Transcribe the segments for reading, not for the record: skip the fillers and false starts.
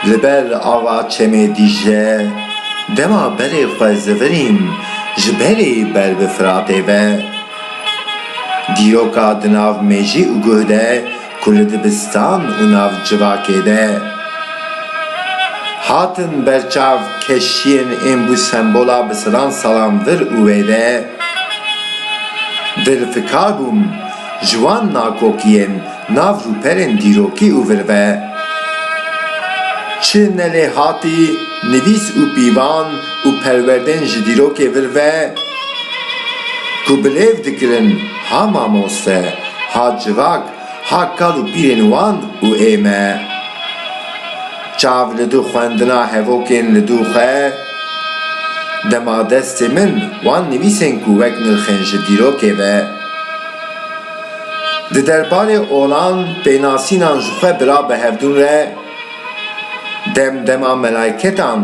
لبر آوا چمه دیجه دما بری خوزوریم جبری بر بفراته و دیروکا دناو میجی اگهده کل دبستان و ناو جواکه ده هاتن برچاو کشین این بو سمبولا بسران سلام ور اویده دل فکار بوم جوان ناکوکین ناو روپرین دیروکی اوورده چه نلی هاتی نویس او پیوان او پروردن جدیروکی ورده کو بلیو دکرن ها ماموسته ها جواک ها کالو پیرن وان او ایمه چاو لدو خواندنا هفوکین لدو خه دما دست من وان نویسن کو وک نرخن جدیروکی و ده دربار اولان بیناسینان جخوه برا بهفدون ره دما ملائکتان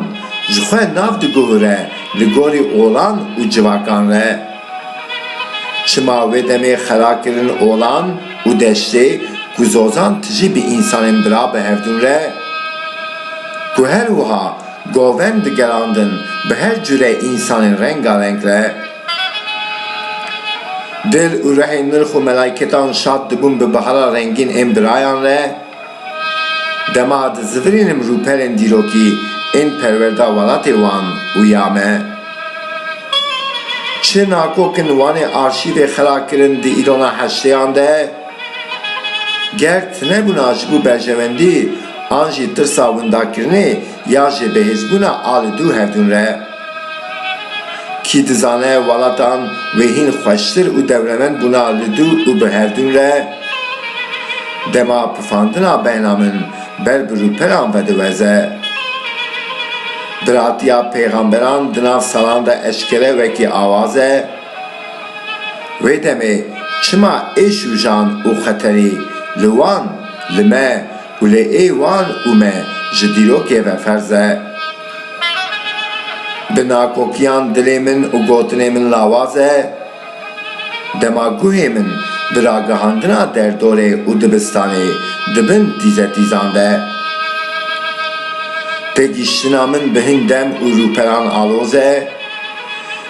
جخوه ناف ده گوهره لگوری اولان و جواکان ره شما و دمی خراکرین اولان و دشته گزوزان تجی بی انسانین برا بهفدون ره که هر وها گوون دگراندن به هر جوره انسانین رنگا رنگ ره دل و رحی نرخ و ملائکتان شاد دبون به بحرا رنگین ام برایان ره دما دزورینم روپرین دیروکی این پروردا ولات وان ویامه چه ناکوکن وان آرشیو خلاکرین دی ایرانا هشتیان ده گرد نبونا جبو برجوندی آنجی ترسا ونداکرنی یا جه بهزبونا آل دو هفدون ره کی دزانه ولاتان وهین خوشتر و دورمن بونا لدو و بهفدون ره دما پفاندنا بینامن بر بروپران و دوزه براتیا پیغمبران دنا سالان دا اشکره وکی آوازه و دمه چما ایشو جان و خطری لوان لمه و لی وان اومه جدیروکه و فرزه بناکوکیان دلی من و گوتنی من لاوازه دماگوه من براگهاندنا در دوره و دبستانه دبن دیزه دیزانده تگیشتنا من به هندم و روپران آلوزه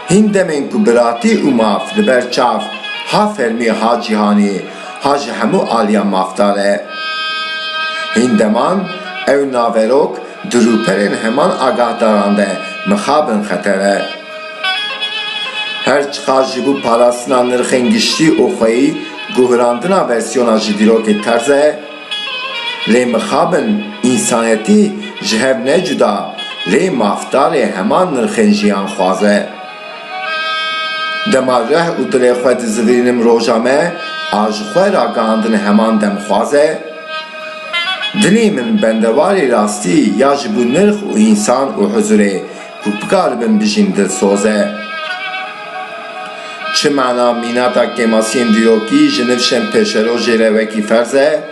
هندمین که براتی و ماف لبر چاف ها فرمی ها جیهانی ها جهمو آلیا مافتاره هندمان او ناوروک دروپرین همان آگاه دارانده مخابن خطره هر چقدر جبو پاراسنا نرخنگشتی او خویی گوهراندنا ورسیونا جدیروک ترزه لی مخابن انسانیتی جهب نجدا لی مافتار همان نرخنجیان خوازه دماغه او دلی خود زویرینم روژامه آج خواه را گاندن همان دم خوازه دلی من بندواری راستی یا جبو نرخ و انسان و حضوره کپکار بن بجین دل سوزه چه معنا میناتا کماسین دیروکی جنفشن پیشرو جیره وکی فرزه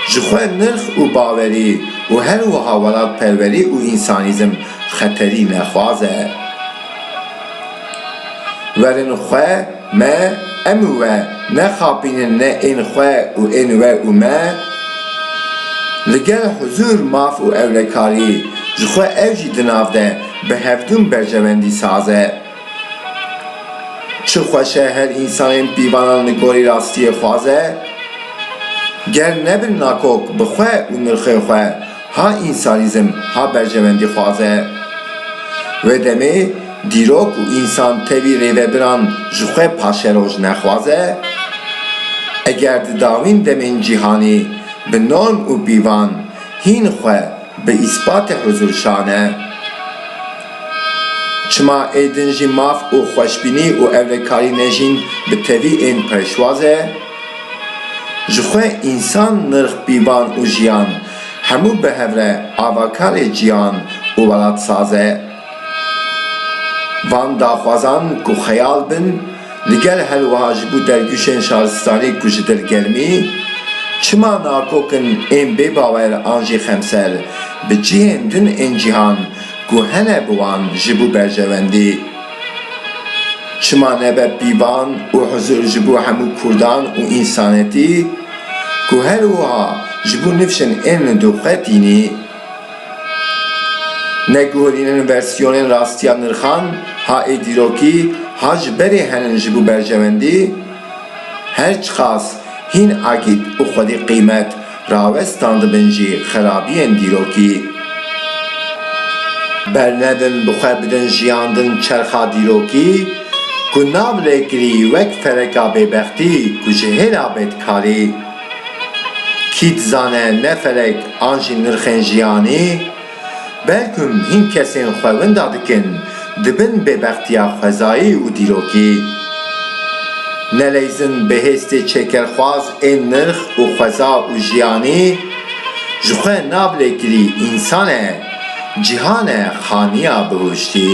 جخوه نرخ و باوری و هر و حوالات پروری و انسانیزم خطری نخوازه ورن خواه ما اموه نخابین نه این خواه و این و ما لگل حضور ماف و اولکاری جخوه اوجی دناف ده به هفتون برجوندی سازه چه خوشه هر انسان بیوانان نگوری راستی خوازه گر نبر ناکوک بخواه و نرخه خواه ها انسانیزم ها برجوندی خوازه و دمه دیروک و انسان تیوی ریوه بران جخوه پاشروج نخوازه اگر داوین دمین جیهانی به نرم و بیوان هین خواه به اثبات حضور شانه چما ایدنجی ماف و خوشبینی و اولکاری نجین به توی این پرشوازه جخوه انسان نرخ بیوان و جیان همو به هوره آواکار جیان و ولاد سازه وان داخوازان که خیال بن لگل هل واجبو درگوشن شارستانی کجدر گرمی چما ناکوکن این بباور آنجی خمسر به جیهن دن این جیهان گوهنه بوان جبو برجوندی چما نبه بیوان و حضور جبو همو کردان و انسانیتی گوهر وها جبو نفشن این دو خطینی Negorinin versiyonun rastiya nırxan ha ediroki hac beri henin jibu bercevendi her çıkas hin agit u xwedî qîmet ravestan dibin jî xerabiyên dîrokî bernedin bixwe bidin jiyandin çerxa dîrokî ku navlêkirî wek fereka bêbextî ku ji hêla bêdkarî kî dizane ne ferek an jî nirxên jiyanî belküm hin kesên xwewinda dikin dibin bêbextiya xwezayî û dîrokî neleyzin bihêstê çêkerxwaz ên nirx û xweza û jiyanî ji xwe navlêkirî însan e cîhan e xaniya bihuştî